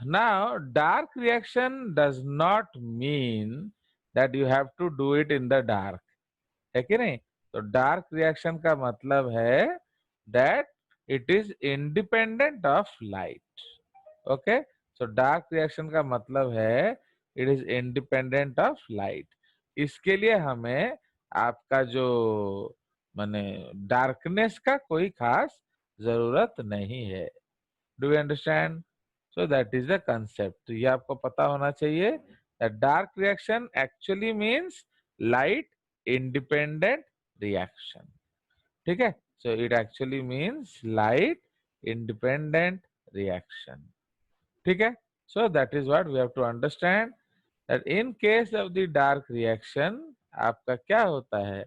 now dark reaction does not mean that you have to do it in the dark, है कि नहीं? तो dark reaction का मतलब है that it is independent of light. Okay, so dark reaction का मतलब है it is independent of light. इसके लिए हमें आपका जो माने डार्कनेस का कोई खास जरूरत नहीं है। Do you understand? So that is the concept. तो ये आपको पता होना चाहिए that dark reaction actually means light independent reaction. ठीक है, so it actually means light independent reaction. ठीक है, so that is what we have to understand that in case of the dark reaction आपका क्या होता है?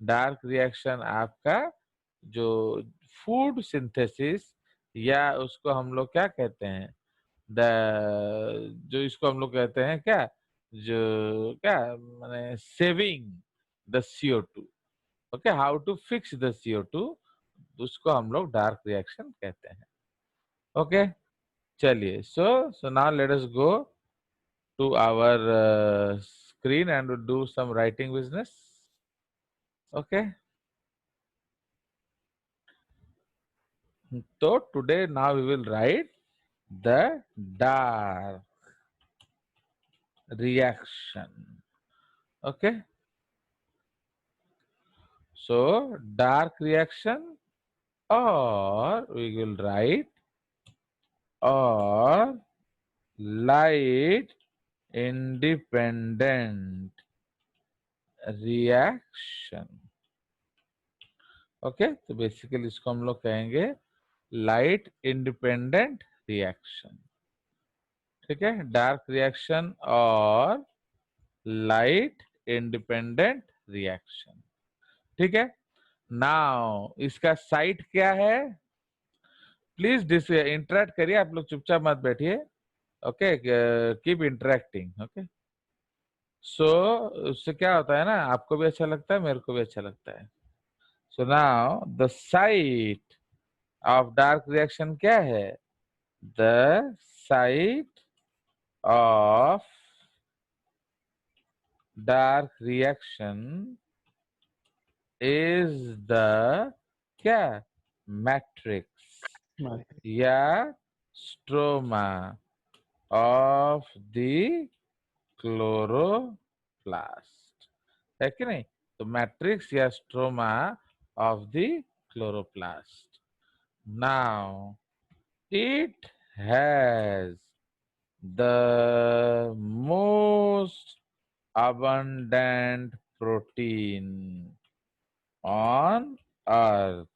डार्क रिएक्शन आपका जो फूड सिंथेसिस, या उसको हम लोग क्या कहते हैं, द जो इसको हम लोग कहते हैं क्या, जो क्या माने saving the CO2। Okay, how to fix the CO2, उसको हम लोग डार्क रिएक्शन कहते हैं। ओके, चलिए, so now let us go to our screen and do some writing business. Okay, so today now we will write the dark reaction. Okay, so dark reaction, or we will write, or light independent reaction. Okay, तो basically इसको हम लोग कहेंगे light independent reaction. ठीक है, dark reaction और light independent reaction. ठीक है, नाउ इसका साइट क्या है? प्लीज इंटरेक्ट करिए, आप लोग चुपचाप मत बैठिए। Okay, keep interacting. ओके, सो उससे क्या होता है ना, आपको भी अच्छा लगता है, मेरे को भी अच्छा लगता है। So now the site of dark reaction क्या है? The site of dark reaction is the क्या, मैट्रिक्स या स्ट्रोमा ऑफ द क्लोरोप्लास्ट, है कि नहीं? तो मैट्रिक्स या stroma of the chloroplast. Now it has the most abundant protein on earth.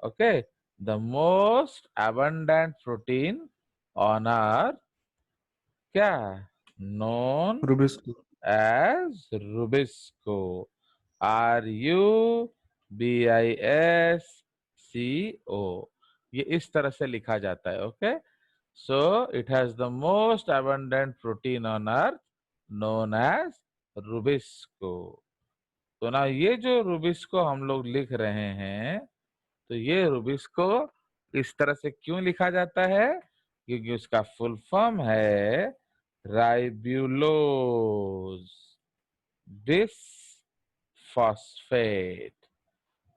Okay, the most abundant protein on earth क्या, known rubisco. as rubisco, RUBISCO। ये इस तरह से लिखा जाता है। Okay, so it has the most abundant protein on earth known as rubisco. तो ना ये जो रूबिस्को हम लोग लिख रहे हैं, तो ये रूबिस्को इस तरह से क्यों लिखा जाता है? क्योंकि उसका फुल फॉर्म है ribulose bis phosphate.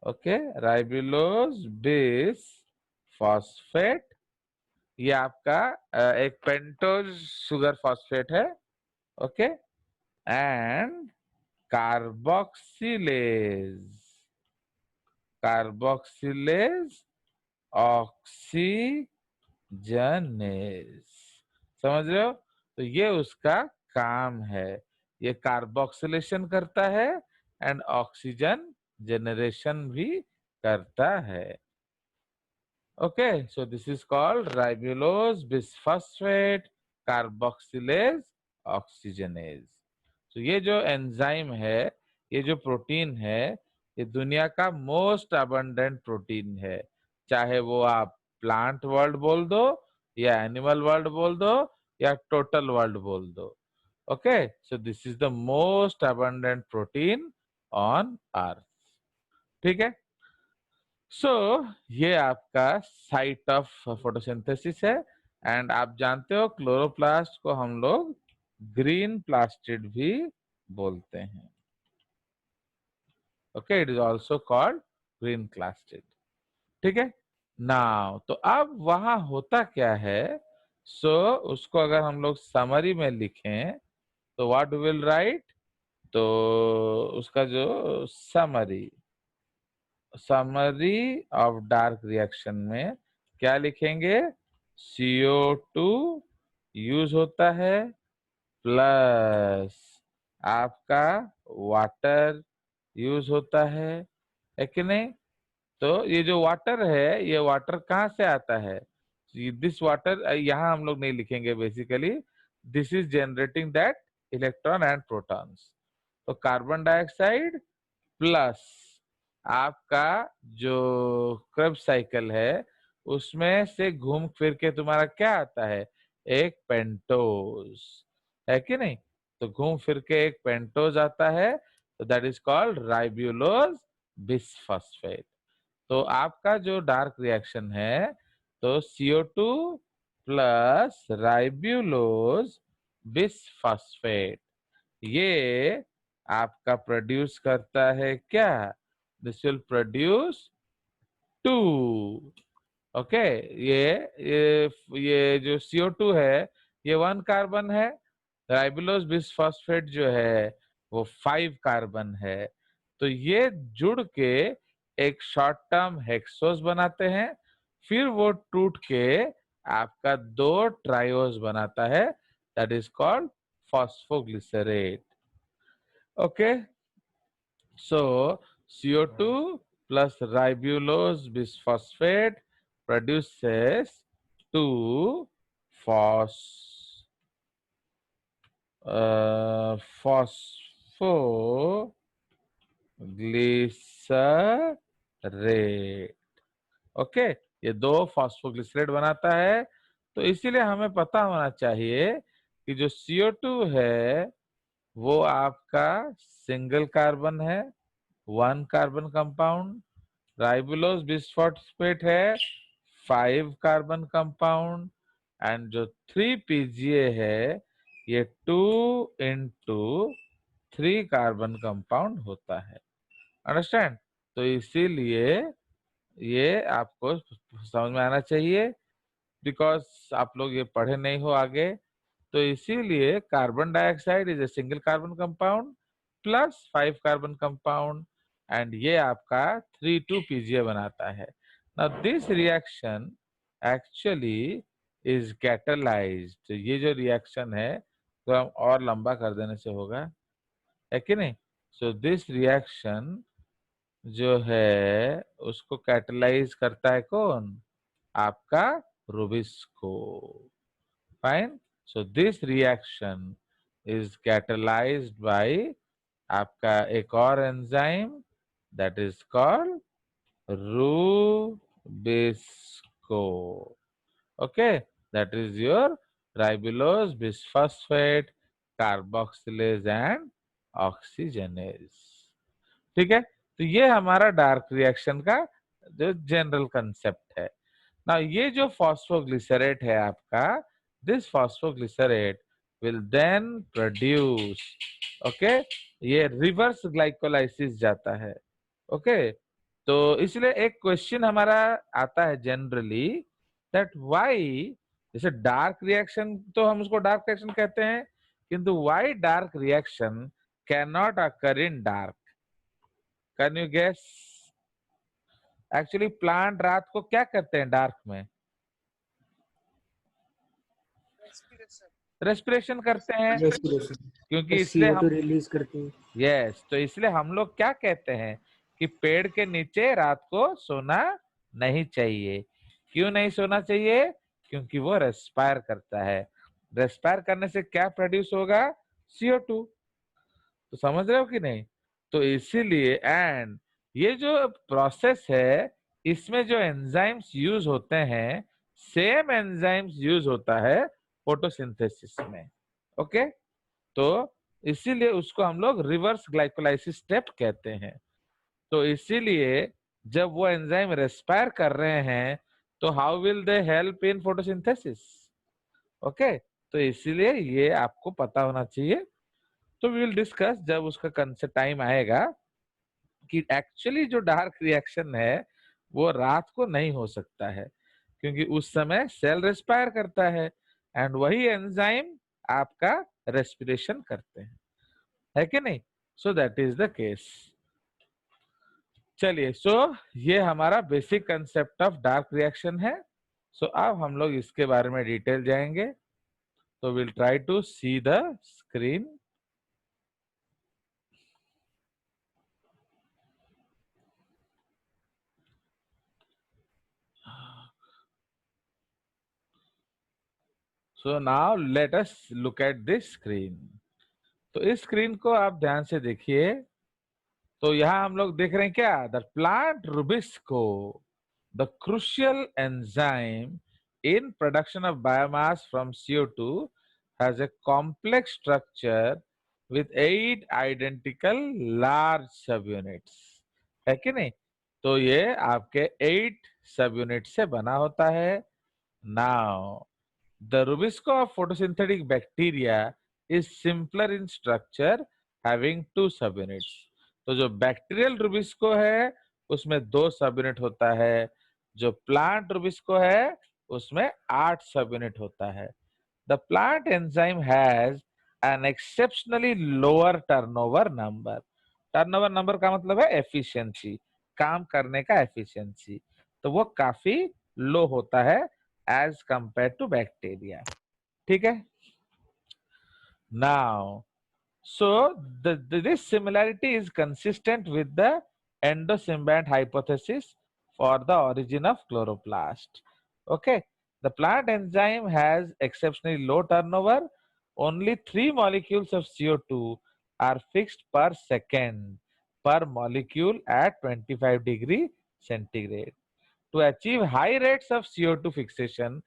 Okay, ribulose bis phosphate, ये आपका एक पेंटोज शुगर फॉस्फेट है। Okay, and carboxylase, carboxylase oxygenase. समझ रहे हो? तो ये उसका काम है, ये कार्बोक्सिलेशन करता है एंड ऑक्सीजन जनरेशन भी करता है। Okay, so this is called ribulose bisphosphate carboxylase oxygenase। तो ये जो एंजाइम है, ये जो प्रोटीन है, ये दुनिया का मोस्ट अबंडेंट प्रोटीन है। चाहे वो आप प्लांट वर्ल्ड बोल दो, या एनिमल वर्ल्ड बोल दो, या टोटल वर्ल्ड बोल दो। Okay, so this is the most abundant protein on अर्थ। ठीक है, सो ये आपका साइट ऑफ फोटोसिंथेसिस है। एंड आप जानते हो क्लोरोप्लास्ट को हम लोग ग्रीन प्लास्टिड भी बोलते हैं। Okay, it is also called green plastid. ठीक है नाउ, तो अब वहां होता क्या है, सो उसको अगर हम लोग समरी में लिखें तो व्हाट विल राइट, तो उसका जो summary summary of dark reaction में क्या लिखेंगे, CO2 यूज होता है प्लस आपका वाटर यूज होता है कि नहीं। तो ये जो वाटर है, ये वाटर कहाँ से आता है, दिस वाटर यहाँ हम लोग नहीं लिखेंगे basically, this is generating that electron and protons. तो कार्बन डाइऑक्साइड प्लस आपका जो क्रेब्स साइकिल है उसमें से घूम फिर के तुम्हारा क्या आता है, एक पेंटोज, है कि नहीं। तो घूम फिर के एक पेंटोज आता है, तो that is called ribulose bisphosphate. तो आपका जो डार्क रिएक्शन है, तो CO2 प्लस राइब्यूलोज बिसफॉस्फेट, ये आपका प्रोड्यूस करता है क्या, दिस विल प्रोड्यूस 2। ओके, ये जो CO2 है ये 1 कार्बन है, राइबुलोज बिसफॉस्फेट जो है वो 5 कार्बन है। तो ये जुड़ के एक शॉर्ट टर्म हेक्सोस बनाते हैं, फिर वो टूट के आपका 2 ट्रायोस बनाता है, that is called phosphoglycerate. Okay, so CO2 plus ribulose bisphosphate produces 2 phos phosphoglycerate। Okay, ये 2 फॉस्फोग्लिसरेट बनाता है। तो इसीलिए हमें पता होना चाहिए कि जो CO2 है वो आपका सिंगल कार्बन है, 1 कार्बन कंपाउंड, राइबुलोज बिसफॉस्फेट है 5 कार्बन कंपाउंड, एंड जो 3 PGA है ये 2 into 3 कार्बन कंपाउंड होता है। अंडरस्टैंड। तो इसीलिए ये आपको समझ में आना चाहिए, बिकॉज आप लोग ये पढ़े नहीं हो आगे। तो इसीलिए carbon dioxide is a single carbon compound plus 5 carbon compound, and ये आपका 3,2 PGA बनाता है। Now this reaction actually is catalysed. ये जो रिएक्शन है तो हम और लंबा कर देने से होगा, है कि नहीं। सो दिस रिएक्शन जो है उसको कैटलाइज करता है कौन, आपका rubisco. Fine, so this reaction is catalysed by आपका एक और enzyme, that is called rubisco. Okay, that is your ribulose bisphosphate carboxylase and oxygenase. ठीक है, तो ये हमारा डार्क रिएक्शन का जो जनरल कंसेप्ट है ना। ये जो फॉस्फोग्लिसरेट है आपका, this phosphoglycerate will then produce, okay, ये रिवर्स ग्लाइकोलाइसिस जाता है। ओके, तो इसलिए एक क्वेश्चन हमारा आता है जनरली, दैट व्हाई, जैसे डार्क रिएक्शन तो हम उसको डार्क रिएक्शन कहते हैं, किंतु why dark reaction can not occur in dark, can you guess. Actually plant रात को क्या करते हैं डार्क में, रेस्पिरेशन करते हैं, रेस्पिरेशन, क्योंकि इसलिए CO2 हम, रिलीज करते हैं। यस, तो इसलिए हम लोग क्या कहते हैं कि पेड़ के नीचे रात को सोना नहीं चाहिए। क्यों नहीं सोना चाहिए, क्योंकि वो रेस्पायर करता है, रेस्पायर करने से क्या प्रोड्यूस होगा, CO2। तो समझ रहे हो कि नहीं। तो इसीलिए, एंड ये जो प्रोसेस है इसमें जो एंजाइम्स यूज होते हैं, सेम एंजाइम्स यूज होता है फोटोसिंथेसिस में। ओके, तो इसीलिए उसको हम लोग रिवर्स ग्लाइकोलाइसिस स्टेप कहते हैं। तो इसीलिए जब वो एंजाइम रेस्पायर कर रहे हैं, तो how will they help in photosynthesis, okay, तो इसीलिए ये आपको पता होना चाहिए। तो वी विल डिस्कस जब उसका कंसेप्ट टाइम आएगा कि एक्चुअली जो डार्क रिएक्शन है वो रात को नहीं हो सकता है, क्योंकि उस समय सेल रेस्पायर करता है एंड वही एंजाइम आपका रेस्पिरेशन करते हैं, है कि नहीं? सो दैट इज द केस। चलिए, सो ये हमारा basic concept of dark reaction है। सो अब हम लोग इसके बारे में डिटेल जाएंगे। तो will try to see the screen. So now let us look at this screen. तो इस स्क्रीन को आप ध्यान से देखिए। तो यहाँ हम लोग देख रहे हैं क्या, the plant Rubisco, the crucial enzyme in production of biomass from CO2 has a complex structure with 8 identical large subunits, है कि नहीं? तो ये आपके 8 सबयूनिट से बना होता है। Now, the rubisco of photosynthetic bacteria is simpler in structure, having 2 subunits. तो जो बैक्टीरियल रुबिस्को है उसमें 2 सबयूनिट होता है, जो प्लांट रुबिस्को है उसमें 8 सबयूनिट होता है। The plant enzyme has an exceptionally lower turnover number. Turnover number का मतलब है एफिशिएंसी, काम करने का एफिशिएंसी। तो वो काफी लो होता है एज कंपेयर टू बैक्टीरिया। ठीक है। Now, so this similarity is consistent with the endosymbiont hypothesis for the origin of chloroplast. Okay, the plant enzyme has exceptionally low turnover. Only 3 molecules of CO2 are fixed per second per molecule at 25 degree centigrade. To achieve high rates of CO2 fixation,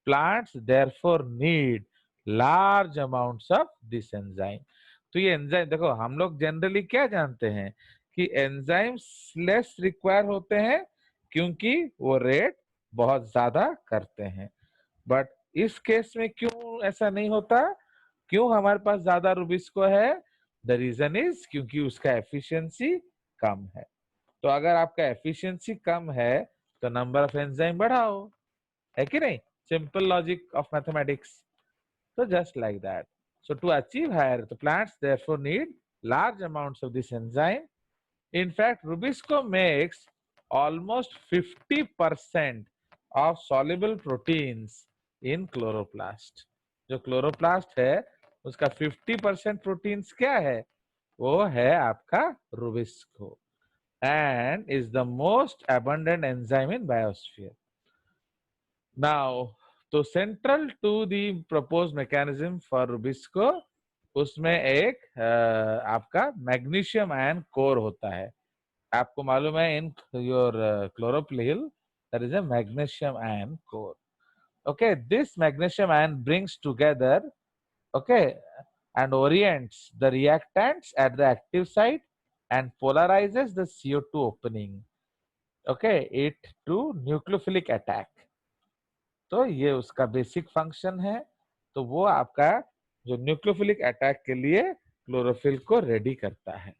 plants therefore need large amounts of this enzyme. तो ये enzyme देखो, हम लोग generally क्या जानते हैं कि enzymes less require होते हैं क्योंकि वो रेट बहुत ज्यादा करते हैं। बट इस केस में क्यों ऐसा नहीं होता? क्यों हमारे पास ज्यादा रुबिस्को है? द रीजन इज क्योंकि उसका एफिशिएंसी कम है। तो अगर आपका एफिशिएंसी कम है तो नंबर ऑफ एंजाइम बढ़ाओ, है कि नहीं? Simple logic of mathematics. So just like that. So to achieve higher, the plants therefore need large amounts of this enzyme. In fact, Rubisco makes almost 50% of soluble proteins in chloroplast. जो chloroplast है उसका 50% proteins क्या है? वो है आपका Rubisco and is the most abundant enzyme in biosphere. Now, तो central to the propose mechanism for rubisco, उसमें एक आपका मैग्नीशियम आयन कोर होता है। आपको मालूम है in your chlorophyll there is a magnesium ion core. Okay, this magnesium ion brings together, okay, and orients the reactants at the active site and polarizes the CO2 opening, okay, it to nucleophilic attack. तो ये उसका basic function है। तो वो आपका जो nucleophilic attack के लिए क्लोरोफिल को रेडी करता है।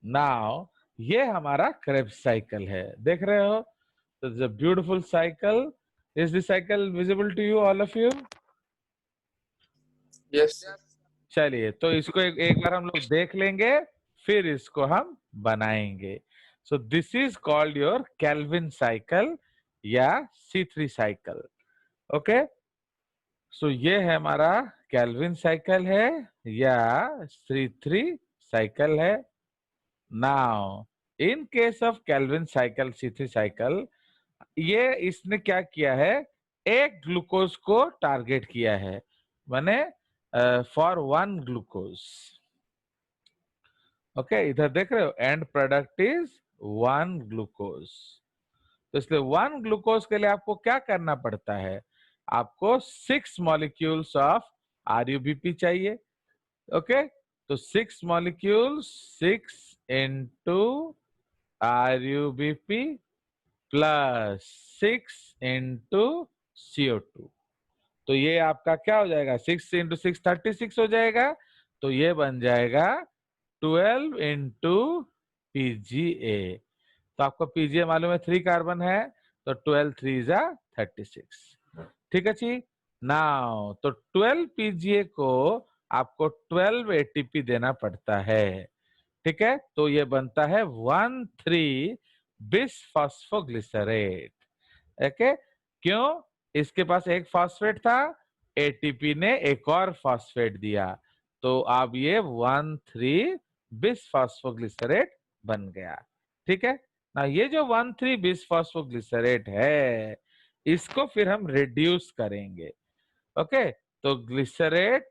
नाउ, ये हमारा क्रेब्स साइकिल है, देख रहे हो? तो the beautiful cycle, is this cycle visible to you, all of you? Yes. चलिए, तो इसको एक बार हम लोग देख लेंगे, फिर इसको हम बनाएंगे। So this is called your Calvin cycle या C3 साइकिल। ओके, सो ये है हमारा केल्विन साइकिल है या C3 साइकिल है। Now, in case of Calvin cycle, C3 cycle, ये इसने क्या किया है, एक ग्लूकोज को टारगेट किया है, माने फॉर 1 ग्लूकोज। ओके, इधर देख रहे हो, एंड प्रोडक्ट इज 1 ग्लूकोज। तो इसलिए 1 ग्लूकोज के लिए आपको क्या करना पड़ता है? आपको 6 मॉलिक्यूल्स ऑफ RUBP चाहिए। ओके, तो 6 molecules, 6 into RUBP plus 6 into CO2। तो ये आपका क्या हो जाएगा, 6 इंटू 6 36 हो जाएगा। तो ये बन जाएगा 12 इंटू पीजीए। तो आपको पीजीए मालूम है 3 कार्बन है, तो 12 3 जा 36। ठीक है जी। नाउ तो 12 पीजीए को आपको 12 एटीपी देना पड़ता है। ठीक है, तो ये बनता है 1,3 बिस फॉस्फोग्लिसरेट। ओके, क्यों? इसके पास एक फॉस्फेट था, एटीपी ने एक और फॉस्फेट दिया, तो अब ये 1,3 बिस फॉस्फोग्लिसरेट बन गया। ठीक है ना, ये जो 1,3 बिस फॉस्फोग्लिसरेट है, इसको फिर हम रिड्यूस करेंगे। ओके, तो ग्लिसरेट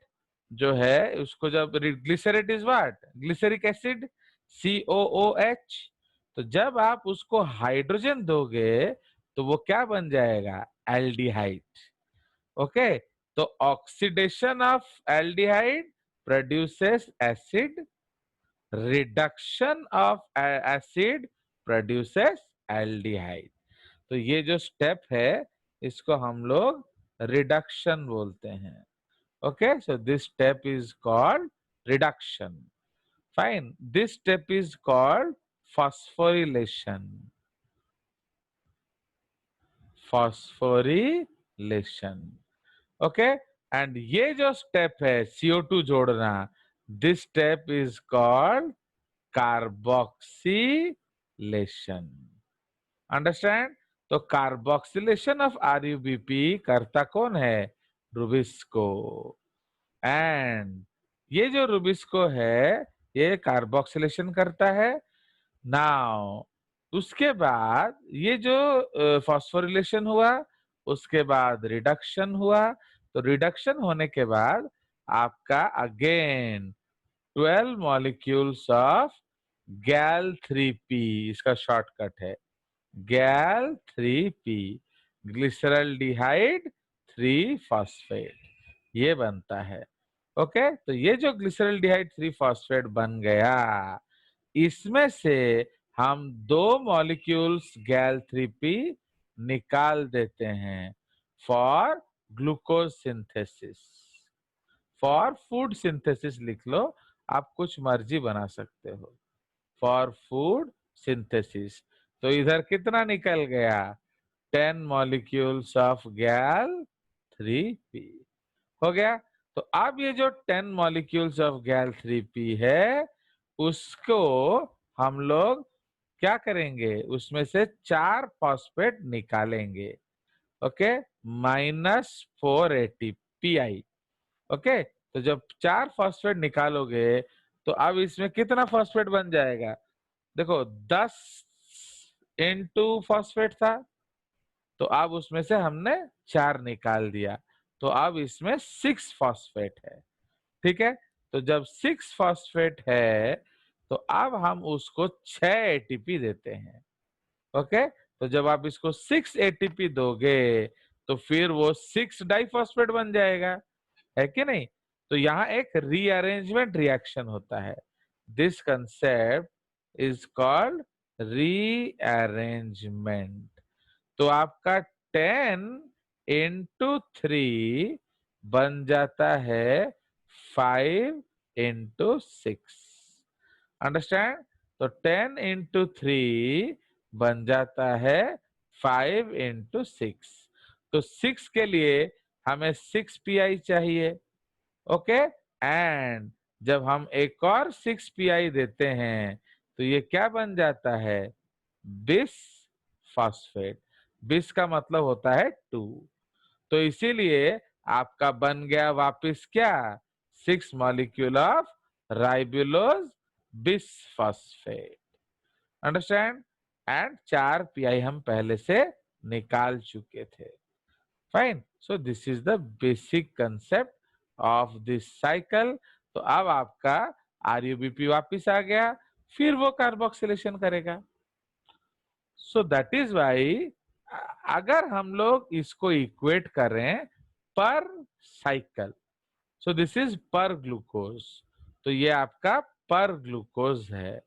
जो है उसको जब, glycerate is what, glyceric acid, COOH। तो जब आप उसको हाइड्रोजन दोगे तो वो क्या बन जाएगा, एल्डिहाइड। ओके, तो oxidation of aldehyde produces acid, reduction of acid produces aldehyde. तो ये जो स्टेप है इसको हम लोग रिडक्शन बोलते हैं। Okay, so this step is called reduction. Fine. This step is called phosphorylation. Phosphorylation. Okay. And ये जो step है CO2 जोड़ना, this step is called carboxylation. Understand? तो कार्बोक्सिलेशन ऑफ RUBP करता कौन है, रुबिस्को। एंड ये जो रुबिस्को है ये कार्बोक्सिलेशन करता है। नाउ उसके बाद ये जो फॉस्फोरिलेशन हुआ, उसके बाद रिडक्शन हुआ। तो रिडक्शन होने के बाद आपका अगेन 12 मॉलिक्यूल्स ऑफ गैल 3p, इसका शॉर्टकट है गैल 3p, ग्लिसरल्डिहाइड 3 फॉस्फेट, ये बनता है। ओके, तो ये जो ग्लिसरल्डिहाइड 3 फॉस्फेट बन गया, इसमें से हम 2 मॉलिक्यूल्स गैल 3p निकाल देते हैं for glucose synthesis. For food synthesis लिख लो, आप कुछ मर्जी बना सकते हो, फॉर फूड सिंथेसिस। तो इधर कितना निकल गया, 10 मॉलिक्यूल्स ऑफ गैल 3p हो गया। तो अब ये जो 10 मॉलिक्यूल्स ऑफ गैल 3p है, उसको हम लोग क्या करेंगे, उसमें से 4 फॉस्फेट निकालेंगे। Okay, -4 ATPI। ओके, तो जब 4 फॉस्फेट निकालोगे तो अब इसमें कितना फॉस्फेट बन जाएगा, देखो 10 इंटू फॉस्फेट था, तो अब उसमें से हमने 4 निकाल दिया, तो अब इसमें 6 फॉस्फेट है। ठीक है, तो जब 6 फॉस्फेट है तो अब हम उसको 6 एटीपी देते हैं। ओके, तो जब आप इसको 6 एटीपी दोगे तो फिर वो 6 डाइफॉस्फेट बन जाएगा, है कि नहीं। तो यहाँ एक रीअरेंजमेंट रिएक्शन होता है, this concept is called rearrangement. तो आपका 10 इंटू 3 बन जाता है 5 इंटू 6। अंडरस्टैंड? तो 10 इंटू 3 बन जाता है 5 इंटू 6। तो 6 के लिए हमें 6 PI चाहिए। ओके, एंड जब हम एक और 6 PI देते हैं तो ये क्या बन जाता है, बिस फॉस्फेट। बिस का मतलब होता है 2। तो इसीलिए आपका बन गया वापिस क्या, 6 molecule of ribulose bis phosphate. Understand? And 4 PI हम पहले से निकाल चुके थे। Fine, so this is the basic concept of this cycle. तो अब आपका RUBP वापिस आ गया, फिर वो कार्बोक्सिलेशन करेगा। सो दैट इज वाई अगर हम लोग इसको इक्वेट करें पर साइकिल, सो दिस इज पर ग्लूकोज, तो ये आपका पर ग्लूकोज है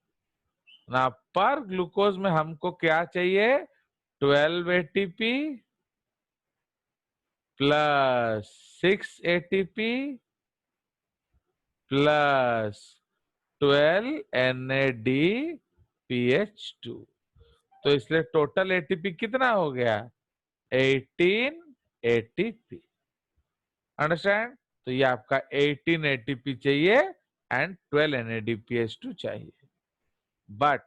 ना। पर ग्लूकोज में हमको क्या चाहिए, 12 ATP plus 6 ATP plus 12 NADPH2। तो इसलिए टोटल एटीपी कितना हो गया? 18 एटीपी। अंडरस्टैंड? तो ये आपका 18 एटीपी चाहिए एंड 12 NADPH2 चाहिए। बट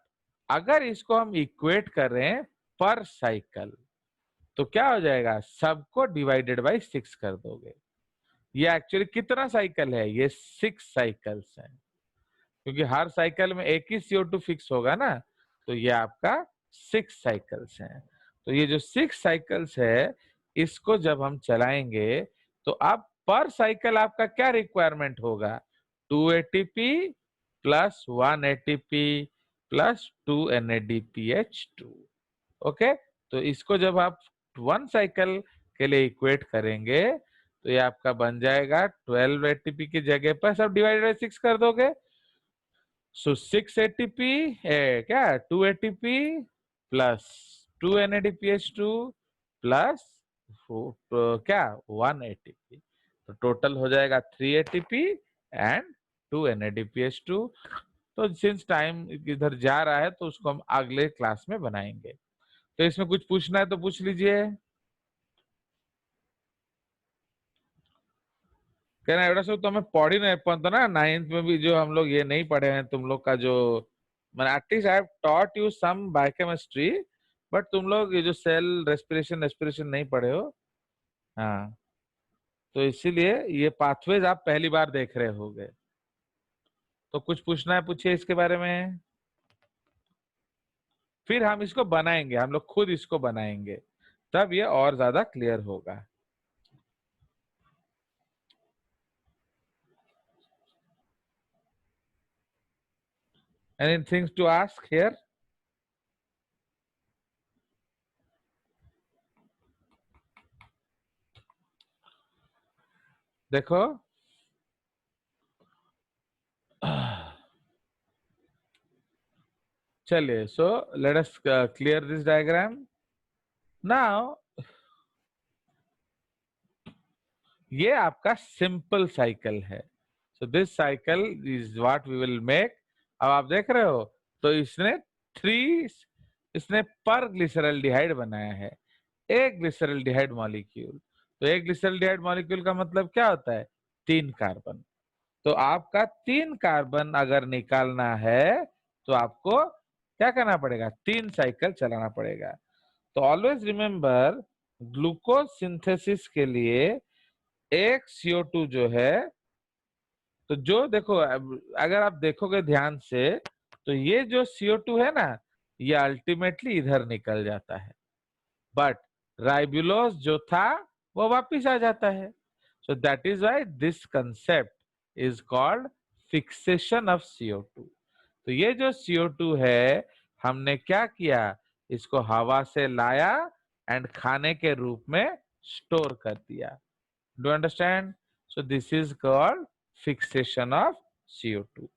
अगर इसको हम इक्वेट करें पर साइकिल तो क्या हो जाएगा? सबको डिवाइडेड बाय 6 कर दोगे। ये एक्चुअली कितना साइकिल है? ये 6 साइकिल्स हैं, क्योंकि हर साइकिल में एक ही CO2 फिक्स होगा ना। तो ये आपका 6 साइकिल्स हैं। तो ये जो 6 साइकिल्स है, इसको जब हम चलाएंगे तो अब पर साइकिल आपका क्या रिक्वायरमेंट होगा? 2 ATP plus 1 ATP plus 2 NADPH2। Okay, तो इसको जब आप 1 साइकिल के लिए इक्वेट करेंगे तो ये आपका बन जाएगा 12 एटीपी की जगह पर सब डिवाइडेड बाय 6 कर दोगे। सो 6 एटीपी क्या 2 एटीपी प्लस 2 NADPH2 प्लस क्या 1 एटीपी। तो टोटल हो जाएगा 3 एटीपी एंड 2 NADPH2। तो सिंस टाइम इधर जा रहा है तो उसको हम अगले क्लास में बनाएंगे। तो इसमें कुछ पूछना है तो पूछ लीजिए। कहना एवढा सब तो हमें पढ़ी नहीं पाता ना, 9th में भी जो हम लोग ये नहीं पढ़े हैं तुम लोग का जो, मैंने at least I have taught you some biochemistry, but तुम लोग ये जो सेल रेस्पिरेशन रेस्पिरेशन नहीं पढ़े हो। हाँ, तो इसीलिए ये पाथवेज आप पहली बार देख रहे होगे। तो कुछ पूछना है पूछिए इसके बारे में, फिर हम इसको बनाएंगे, हम लोग खुद इसको बनाएंगे, तब ये और ज्यादा क्लियर होगा। Anything to ask here? देखो चलिए, so let us clear this diagram now. ये आपका सिंपल साइकिल है। So this cycle is what we will make. अब आप देख रहे हो, तो इसने 3, इसने पर ग्लिसरल्डिहाइड बनाया है, एक ग्लिसरल्डिहाइड मॉलिक्यूल। तो एक ग्लिसरल्डिहाइड मॉलिक्यूल का मतलब क्या होता है? 3 कार्बन। तो आपका 3 कार्बन अगर निकालना है तो आपको क्या करना पड़ेगा? 3 साइकिल चलाना पड़ेगा। तो ऑलवेज रिमेम्बर, ग्लूकोज सिंथेसिस के लिए एक CO2 जो है, तो जो देखो अगर आप देखोगे ध्यान से, तो ये जो CO2 है ना, ये अल्टीमेटली इधर निकल जाता है, बट राइबुलोज जो था वो वापिस आ जाता है। So that is why this concept is called fixation of CO2। तो ये जो CO2 है, हमने क्या किया? इसको हवा से लाया एंड खाने के रूप में स्टोर कर दिया। Do understand? So this is called fixation of CO2।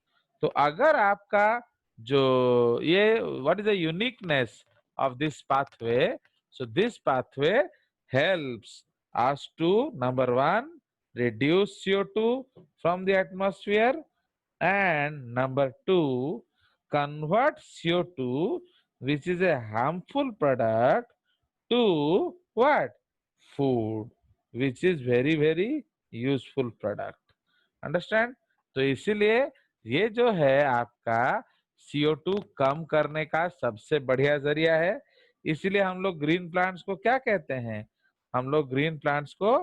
तो अगर आपका जो ये what is the uniqueness of this pathway? So this pathway helps us to number 1 reduce CO2 from the atmosphere, and number 2 convert CO2 which is a harmful product to what? Food, which is very very useful product। Understand? तो इसीलिए ये जो है आपका CO2 कम करने का सबसे बढ़िया जरिया है। इसीलिए हम लोग ग्रीन प्लांट्स को क्या कहते हैं? हम लोग ग्रीन प्लांट्स को